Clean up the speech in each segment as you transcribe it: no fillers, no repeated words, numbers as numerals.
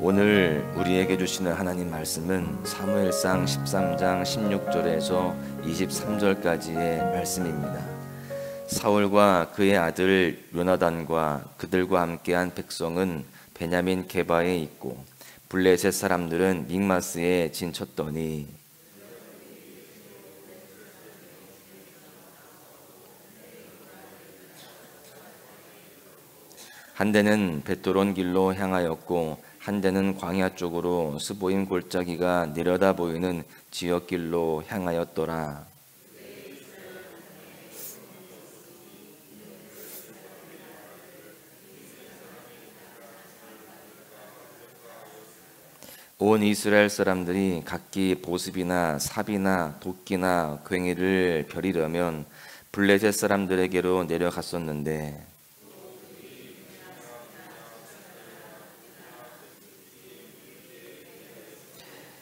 오늘 우리에게 주시는 하나님 말씀은 사무엘상 13장 16절에서 23절까지의 말씀입니다. 사울과 그의 아들 요나단과 그들과 함께한 백성은 베냐민 게바에 있고 블레셋 사람들은 믹마스에 진쳤더니 한 대는 벳도론 길로 향하였고 한 대는 광야 쪽으로 스보임 골짜기가 내려다 보이는 지역길로 향하였더라. 온 이스라엘 사람들이 각기 보습이나 삽이나 도끼나 괭이를 벼리려면 블레셋 사람들에게로 내려갔었는데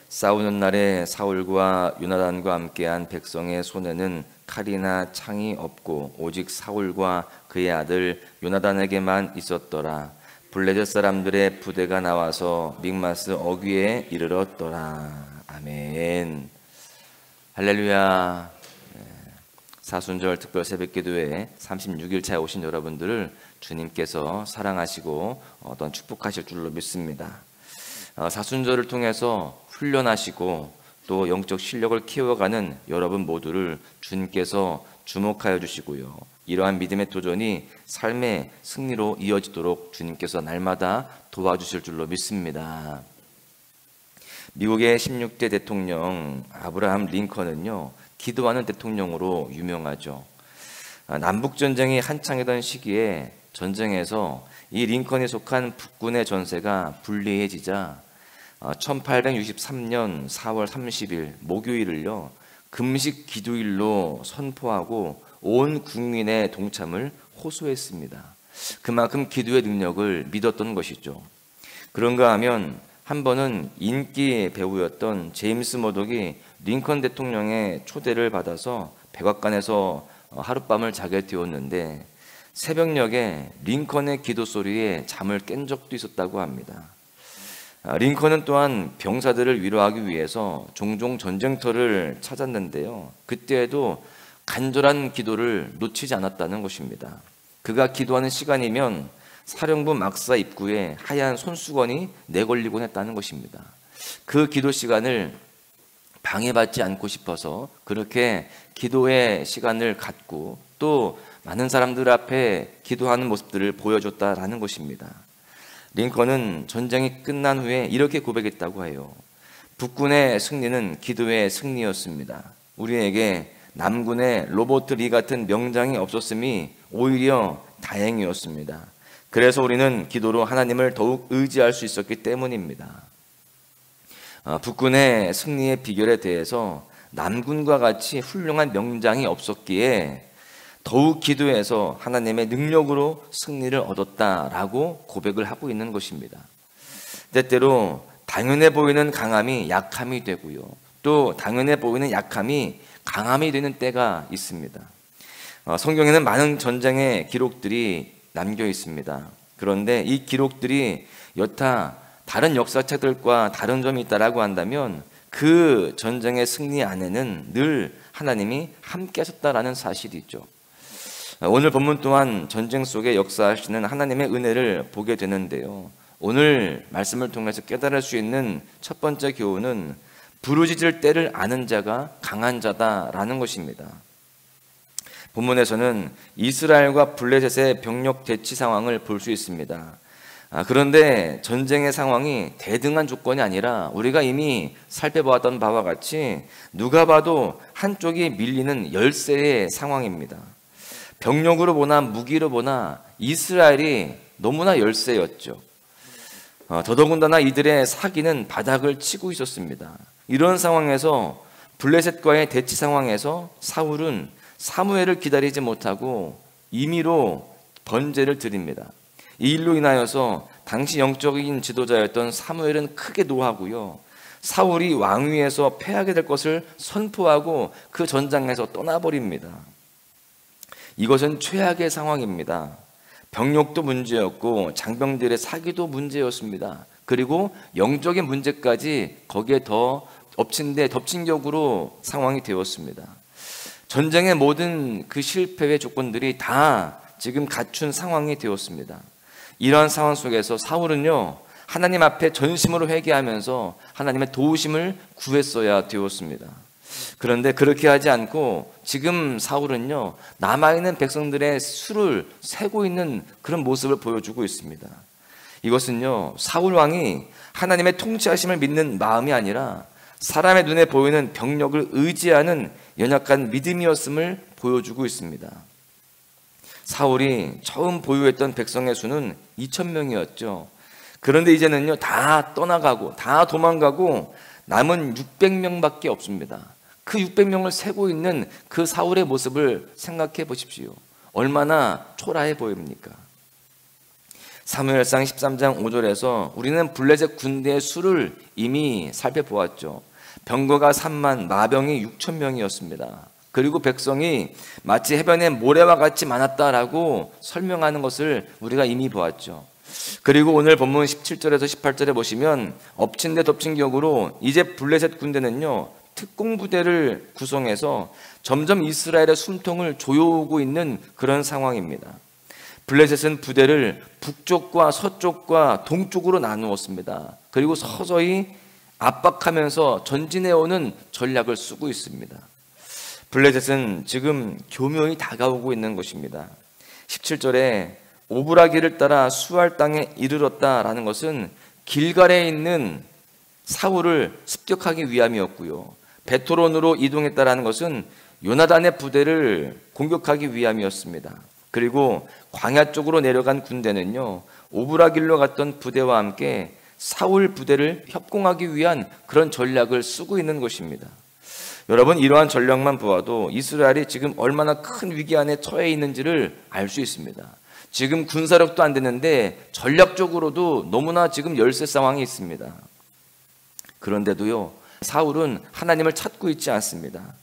싸우는 날에 사울과 요나단과 함께한 백성의 손에는 칼이나 창이 없고 오직 사울과 그의 아들 요나단에게만 있었더라. 블레셋 사람들의 부대가 나와서 믹마스 어귀에 이르렀더라. 아멘. 할렐루야. 사순절 특별 새벽기도에 36일차에 오신 여러분들을 주님께서 사랑하시고 어떤 축복하실 줄로 믿습니다. 사순절을 통해서 훈련하시고 또 영적 실력을 키워가는 여러분 모두를 주님께서 주목하여 주시고요. 이러한 믿음의 도전이 삶의 승리로 이어지도록 주님께서 날마다 도와주실 줄로 믿습니다. 미국의 16대 대통령 아브라함 링컨은요, 기도하는 대통령으로 유명하죠. 남북전쟁이 한창이던 시기에 전쟁에서 이 링컨이 속한 북군의 전세가 불리해지자 1863년 4월 30일 목요일을요, 금식 기도일로 선포하고 온 국민의 동참을 호소했습니다. 그만큼 기도의 능력을 믿었던 것이죠. 그런가 하면 한 번은 인기 배우였던 제임스 머독이 링컨 대통령의 초대를 받아서 백악관에서 하룻밤을 자게 되었는데 새벽녘에 링컨의 기도 소리에 잠을 깬 적도 있었다고 합니다. 링컨은 또한 병사들을 위로하기 위해서 종종 전쟁터를 찾았는데요, 그때에도 간절한 기도를 놓치지 않았다는 것입니다. 그가 기도하는 시간이면 사령부 막사 입구에 하얀 손수건이 내걸리곤 했다는 것입니다. 그 기도 시간을 방해받지 않고 싶어서 그렇게 기도의 시간을 갖고 또 많은 사람들 앞에 기도하는 모습들을 보여줬다라는 것입니다. 링컨은 전쟁이 끝난 후에 이렇게 고백했다고 해요. 북군의 승리는 기도의 승리였습니다. 우리에게 남군의 로버트 리 같은 명장이 없었음이 오히려 다행이었습니다. 그래서 우리는 기도로 하나님을 더욱 의지할 수 있었기 때문입니다. 북군의 승리의 비결에 대해서 남군과 같이 훌륭한 명장이 없었기에 더욱 기도해서 하나님의 능력으로 승리를 얻었다라고 고백을 하고 있는 것입니다. 때때로 당연해 보이는 강함이 약함이 되고요, 또 당연해 보이는 약함이 강함이 되는 때가 있습니다. 성경에는 많은 전쟁의 기록들이 남겨 있습니다. 그런데 이 기록들이 여타 다른 역사책들과 다른 점이 있다라고 한다면 그 전쟁의 승리 안에는 늘 하나님이 함께 하셨다라는 사실이 있죠. 오늘 본문 또한 전쟁 속에 역사하시는 하나님의 은혜를 보게 되는데요, 오늘 말씀을 통해서 깨달을 수 있는 첫 번째 교훈은 부르짖을 때를 아는 자가 강한 자다라는 것입니다. 본문에서는 이스라엘과 블레셋의 병력 대치 상황을 볼 수 있습니다. 그런데 전쟁의 상황이 대등한 조건이 아니라 우리가 이미 살펴보았던 바와 같이 누가 봐도 한쪽이 밀리는 열세의 상황입니다. 병력으로 보나 무기로 보나 이스라엘이 너무나 열세였죠. 더더군다나 이들의 사기는 바닥을 치고 있었습니다. 이런 상황에서 블레셋과의 대치 상황에서 사울은 사무엘을 기다리지 못하고 임의로 번제를 드립니다. 이 일로 인하여서 당시 영적인 지도자였던 사무엘은 크게 노하고요, 사울이 왕위에서 패하게 될 것을 선포하고 그 전장에서 떠나버립니다. 이것은 최악의 상황입니다. 병력도 문제였고 장병들의 사기도 문제였습니다. 그리고 영적인 문제까지 거기에 더 엎친 격으로 상황이 되었습니다. 전쟁의 모든 그 실패의 조건들이 다 지금 갖춘 상황이 되었습니다. 이러한 상황 속에서 사울은요, 하나님 앞에 전심으로 회개하면서 하나님의 도우심을 구했어야 되었습니다. 그런데 그렇게 하지 않고 지금 사울은요, 남아있는 백성들의 수를 세고 있는 그런 모습을 보여주고 있습니다. 이것은요, 사울 왕이 하나님의 통치하심을 믿는 마음이 아니라 사람의 눈에 보이는 병력을 의지하는 연약한 믿음이었음을 보여주고 있습니다. 사울이 처음 보유했던 백성의 수는 2,000명이었죠. 그런데 이제는요, 다 떠나가고 다 도망가고 남은 600명밖에 없습니다. 그 600명을 세고 있는 그 사울의 모습을 생각해 보십시오. 얼마나 초라해 보입니까? 사무엘상 13장 5절에서 우리는 블레셋 군대의 수를 이미 살펴보았죠. 병거가 3만, 마병이 6,000명이었습니다. 그리고 백성이 마치 해변의 모래와 같이 많았다라고 설명하는 것을 우리가 이미 보았죠. 그리고 오늘 본문 17절에서 18절에 보시면 엎친 데 덮친 격으로 이제 블레셋 군대는요, 특공부대를 구성해서 점점 이스라엘의 숨통을 조여오고 있는 그런 상황입니다. 블레셋은 부대를 북쪽과 서쪽과 동쪽으로 나누었습니다. 그리고 서서히 압박하면서 전진해오는 전략을 쓰고 있습니다. 블레셋은 지금 교묘히 다가오고 있는 것입니다. 17절에 오브라기를 따라 수알 땅에 이르렀다라는 것은 길갈에 있는 사울을 습격하기 위함이었고요, 베토론으로 이동했다라는 것은 요나단의 부대를 공격하기 위함이었습니다. 그리고 광야 쪽으로 내려간 군대는요, 오브라길로 갔던 부대와 함께 사울 부대를 협공하기 위한 그런 전략을 쓰고 있는 것입니다. 여러분, 이러한 전략만 보아도 이스라엘이 지금 얼마나 큰 위기 안에 처해 있는지를 알 수 있습니다. 지금 군사력도 안 되는데 전략적으로도 너무나 지금 열세 상황이 있습니다. 그런데도요, 사울은 하나님을 찾고 있지 않습니다.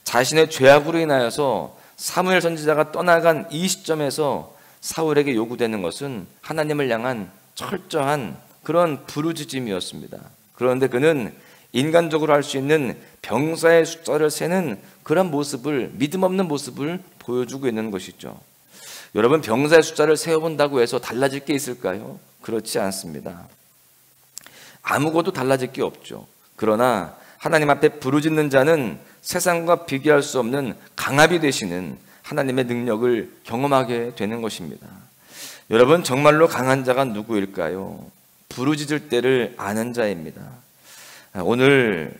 자신의 죄악으로 인하여서 사무엘 선지자가 떠나간 이 시점에서 사울에게 요구되는 것은 하나님을 향한 철저한 그런 부르짖음이었습니다. 그런데 그는 인간적으로 할 수 있는 병사의 숫자를 세는 그런 모습을, 믿음 없는 모습을 보여주고 있는 것이죠. 여러분, 병사의 숫자를 세어본다고 해서 달라질 게 있을까요? 그렇지 않습니다. 아무것도 달라질 게 없죠. 그러나 하나님 앞에 부르짖는 자는 세상과 비교할 수 없는 강압이 되시는 하나님의 능력을 경험하게 되는 것입니다. 여러분, 정말로 강한 자가 누구일까요? 부르짖을 때를 아는 자입니다. 오늘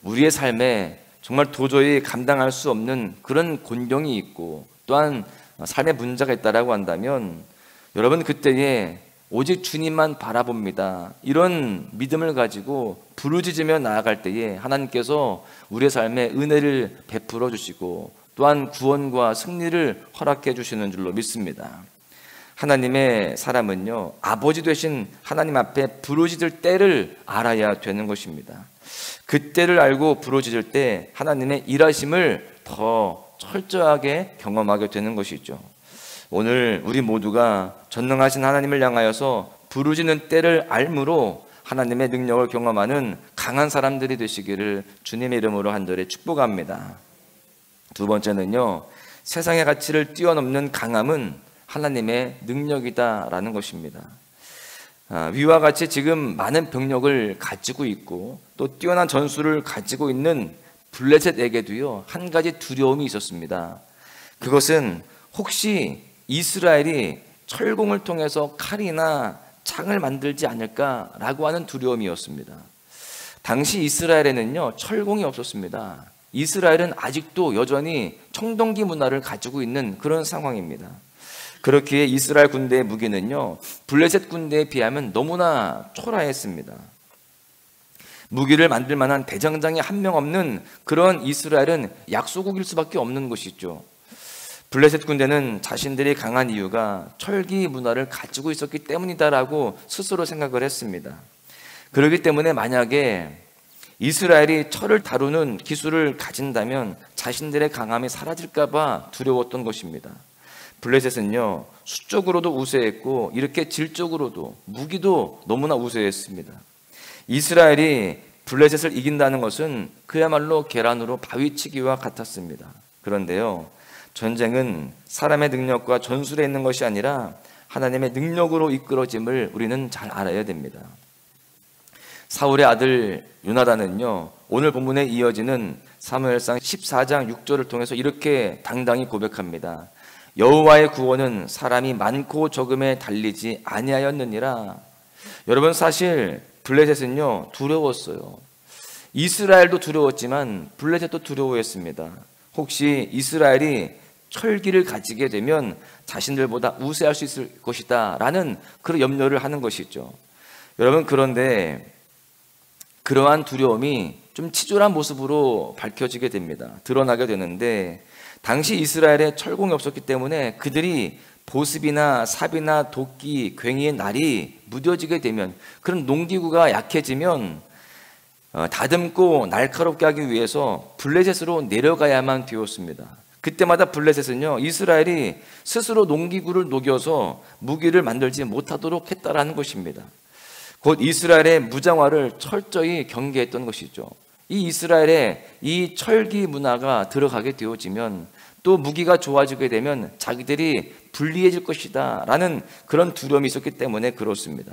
우리의 삶에 정말 도저히 감당할 수 없는 그런 곤경이 있고 또한 삶의 문제가 있다라고 한다면 여러분, 그때에 오직 주님만 바라봅니다, 이런 믿음을 가지고 부르짖으며 나아갈 때에 하나님께서 우리의 삶에 은혜를 베풀어 주시고 또한 구원과 승리를 허락해 주시는 줄로 믿습니다. 하나님의 사람은요, 아버지 되신 하나님 앞에 부르짖을 때를 알아야 되는 것입니다. 그 때를 알고 부르짖을 때 하나님의 일하심을 더 철저하게 경험하게 되는 것이죠. 오늘 우리 모두가 전능하신 하나님을 향하여서 부르짖는 때를 알므로 하나님의 능력을 경험하는 강한 사람들이 되시기를 주님의 이름으로 한절에 축복합니다. 두 번째는요, 세상의 가치를 뛰어넘는 강함은 하나님의 능력이다라는 것입니다. 위와 같이 지금 많은 병력을 가지고 있고 또 뛰어난 전술을 가지고 있는 블레셋에게도요, 한 가지 두려움이 있었습니다. 그것은 혹시 이스라엘이 철공을 통해서 칼이나 창을 만들지 않을까라고 하는 두려움이었습니다. 당시 이스라엘에는요, 철공이 없었습니다. 이스라엘은 아직도 여전히 청동기 문화를 가지고 있는 그런 상황입니다. 그렇기에 이스라엘 군대의 무기는요, 블레셋 군대에 비하면 너무나 초라했습니다. 무기를 만들 만한 대장장이 한 명 없는 그런 이스라엘은 약소국일 수밖에 없는 것이죠. 블레셋 군대는 자신들이 강한 이유가 철기 문화를 가지고 있었기 때문이다라고 스스로 생각을 했습니다. 그렇기 때문에 만약에 이스라엘이 철을 다루는 기술을 가진다면 자신들의 강함이 사라질까 봐 두려웠던 것입니다. 블레셋은요, 수적으로도 우세했고 이렇게 질적으로도, 무기도 너무나 우세했습니다. 이스라엘이 블레셋을 이긴다는 것은 그야말로 계란으로 바위치기와 같았습니다. 그런데요, 전쟁은 사람의 능력과 전술에 있는 것이 아니라 하나님의 능력으로 이끌어짐을 우리는 잘 알아야 됩니다. 사울의 아들 요나단은요, 오늘 본문에 이어지는 사무엘상 14장 6절을 통해서 이렇게 당당히 고백합니다. 여호와의 구원은 사람이 많고 적음에 달리지 아니하였느니라. 여러분, 사실 블레셋은요, 두려웠어요. 이스라엘도 두려웠지만 블레셋도 두려워했습니다. 혹시 이스라엘이 철기를 가지게 되면 자신들보다 우세할 수 있을 것이다 라는 그런 염려를 하는 것이죠. 여러분, 그런데 그러한 두려움이 좀 치졸한 모습으로 밝혀지게 됩니다. 드러나게 되는데, 당시 이스라엘에 철공이 없었기 때문에 그들이 보습이나 삽이나 도끼, 괭이의 날이 무뎌지게 되면, 그런 농기구가 약해지면 다듬고 날카롭게 하기 위해서 블레셋으로 내려가야만 되었습니다. 그때마다 블레셋은요, 이스라엘이 스스로 농기구를 녹여서 무기를 만들지 못하도록 했다라는 것입니다. 곧 이스라엘의 무장화를 철저히 경계했던 것이죠. 이 이스라엘의 이 철기 문화가 들어가게 되어지면, 또 무기가 좋아지게 되면 자기들이 불리해질 것이다 라는 그런 두려움이 있었기 때문에 그렇습니다.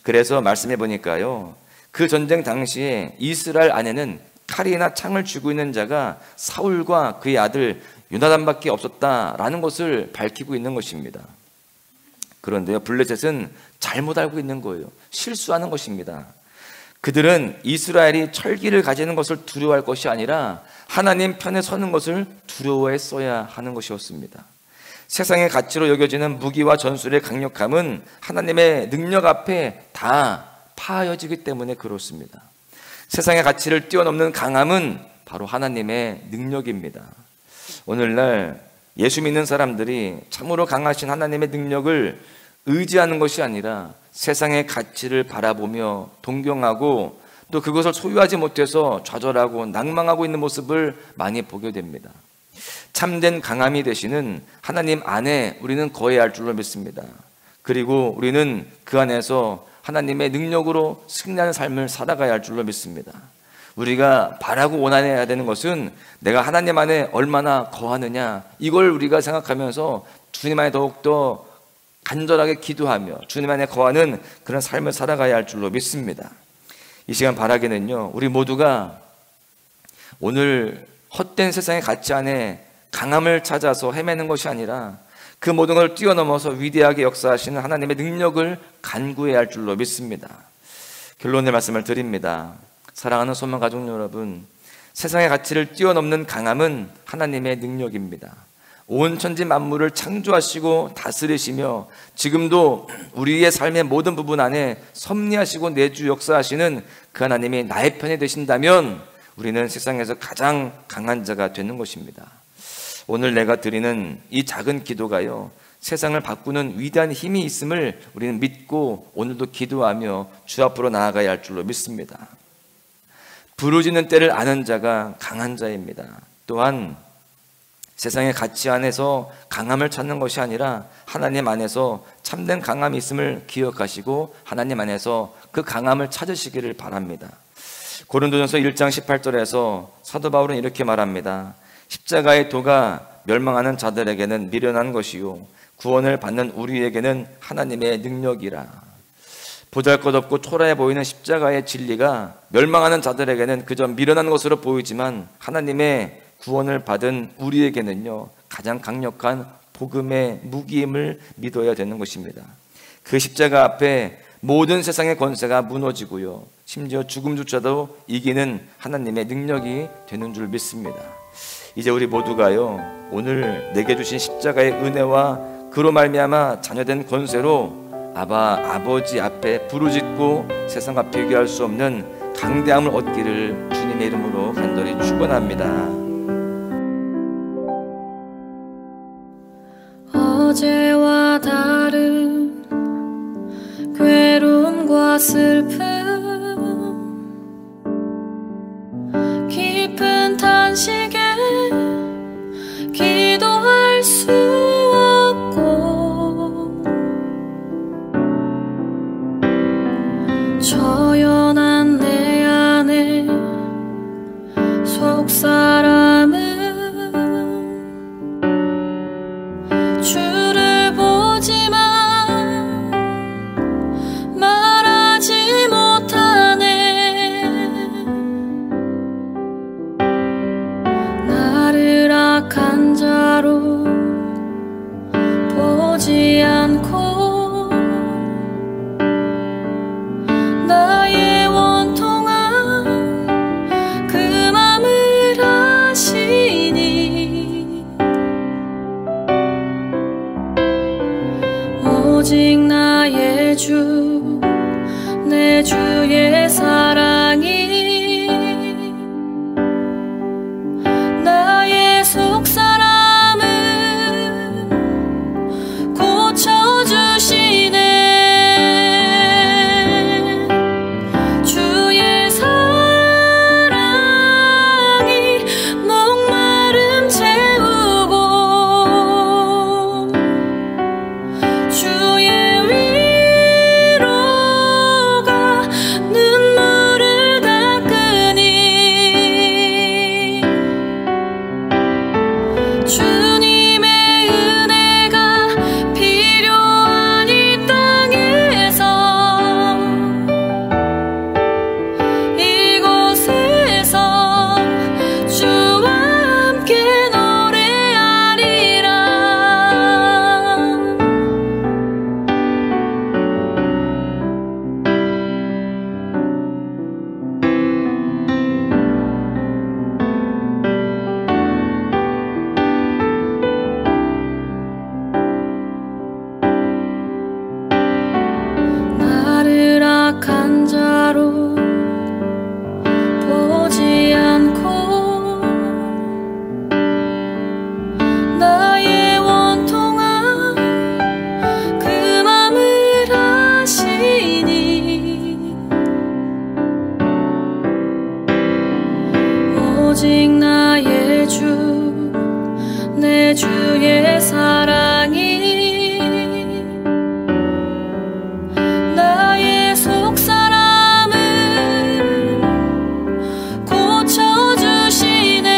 그래서 말씀해 보니까요, 그 전쟁 당시에 이스라엘 안에는 칼이나 창을 쥐고 있는 자가 사울과 그의 아들 요나단밖에 없었다라는 것을 밝히고 있는 것입니다. 그런데요, 블레셋은 잘못 알고 있는 거예요. 실수하는 것입니다. 그들은 이스라엘이 철기를 가지는 것을 두려워할 것이 아니라 하나님 편에 서는 것을 두려워했어야 하는 것이었습니다. 세상의 가치로 여겨지는 무기와 전술의 강력함은 하나님의 능력 앞에 다 파여지기 때문에 그렇습니다. 세상의 가치를 뛰어넘는 강함은 바로 하나님의 능력입니다. 오늘날 예수 믿는 사람들이 참으로 강하신 하나님의 능력을 의지하는 것이 아니라 세상의 가치를 바라보며 동경하고 또 그것을 소유하지 못해서 좌절하고 낭망하고 있는 모습을 많이 보게 됩니다. 참된 강함이 되시는 하나님 안에 우리는 거해야 할 줄로 믿습니다. 그리고 우리는 그 안에서 하나님의 능력으로 승리하는 삶을 살아가야 할 줄로 믿습니다. 우리가 바라고 원해야 되는 것은 내가 하나님 안에 얼마나 거하느냐, 이걸 우리가 생각하면서 주님 안에 더욱더 간절하게 기도하며 주님 안에 거하는 그런 삶을 살아가야 할 줄로 믿습니다. 이 시간 바라기는요, 우리 모두가 오늘 헛된 세상의 가치 안에 강함을 찾아서 헤매는 것이 아니라 그 모든 걸 뛰어넘어서 위대하게 역사하시는 하나님의 능력을 간구해야 할 줄로 믿습니다. 결론의 말씀을 드립니다. 사랑하는 소망 가족 여러분, 세상의 가치를 뛰어넘는 강함은 하나님의 능력입니다. 온 천지 만물을 창조하시고 다스리시며 지금도 우리의 삶의 모든 부분 안에 섭리하시고 내주 역사하시는 그 하나님이 나의 편에 되신다면 우리는 세상에서 가장 강한 자가 되는 것입니다. 오늘 내가 드리는 이 작은 기도가요, 세상을 바꾸는 위대한 힘이 있음을 우리는 믿고 오늘도 기도하며 주 앞으로 나아가야 할 줄로 믿습니다. 부르짖는 때를 아는 자가 강한 자입니다. 또한 세상의 가치 안에서 강함을 찾는 것이 아니라 하나님 안에서 참된 강함이 있음을 기억하시고 하나님 안에서 그 강함을 찾으시기를 바랍니다. 고린도전서 1장 18절에서 사도 바울은 이렇게 말합니다. 십자가의 도가 멸망하는 자들에게는 미련한 것이요 구원을 받는 우리에게는 하나님의 능력이라. 보잘것없고 초라해 보이는 십자가의 진리가 멸망하는 자들에게는 그저 미련한 것으로 보이지만 하나님의 구원을 받은 우리에게는요, 가장 강력한 복음의 무기임을 믿어야 되는 것입니다. 그 십자가 앞에 모든 세상의 권세가 무너지고요, 심지어 죽음조차도 이기는 하나님의 능력이 되는 줄 믿습니다. 이제 우리 모두가요, 오늘 내게 주신 십자가의 은혜와 그로 말미암아 자녀된 권세로 아버지 앞에 부르짖고 세상과 비교할 수 없는 강대함을 얻기를 주님의 이름으로 간절히 축원합니다. 어제와 다른 괴로움과 슬픔, 깊은 탄식에 기도할 수 없 보지 않고 나의 원통한 그 맘을 아시니 오직 나의 주, 내 주의 사랑이 나의 속사람을 고쳐주시네. 주의 사랑이 목마름 채우고 주의 위로가 눈물을 닦으니 주님의 은혜가 필요한 이 땅에서 이곳에서 주와 함께 노래하리라. 나를 악한 자로 보지 않고 나의 원통한 그 맘을 아시니 오직 나의 주, 내 주의 사랑이 나의 속사람을 고쳐주시네.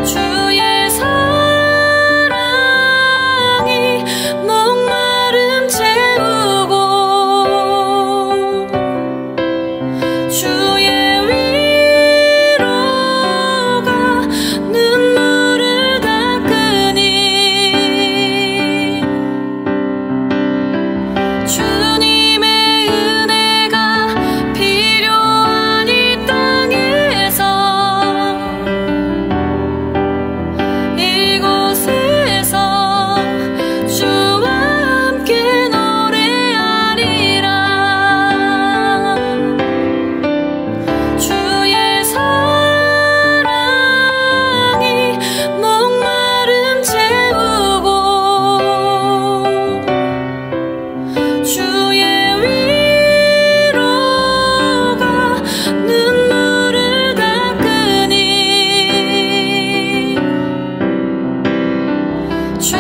주의 사랑이 목마름 채우고 주의 위로가 눈물을 닦으니 주님의 은혜가 필요한 이 땅에서 이곳에서 주와 함께 노래하리라. 주의 사랑이 목마름 채우고 주의 위로가 눈물을 닦으니 주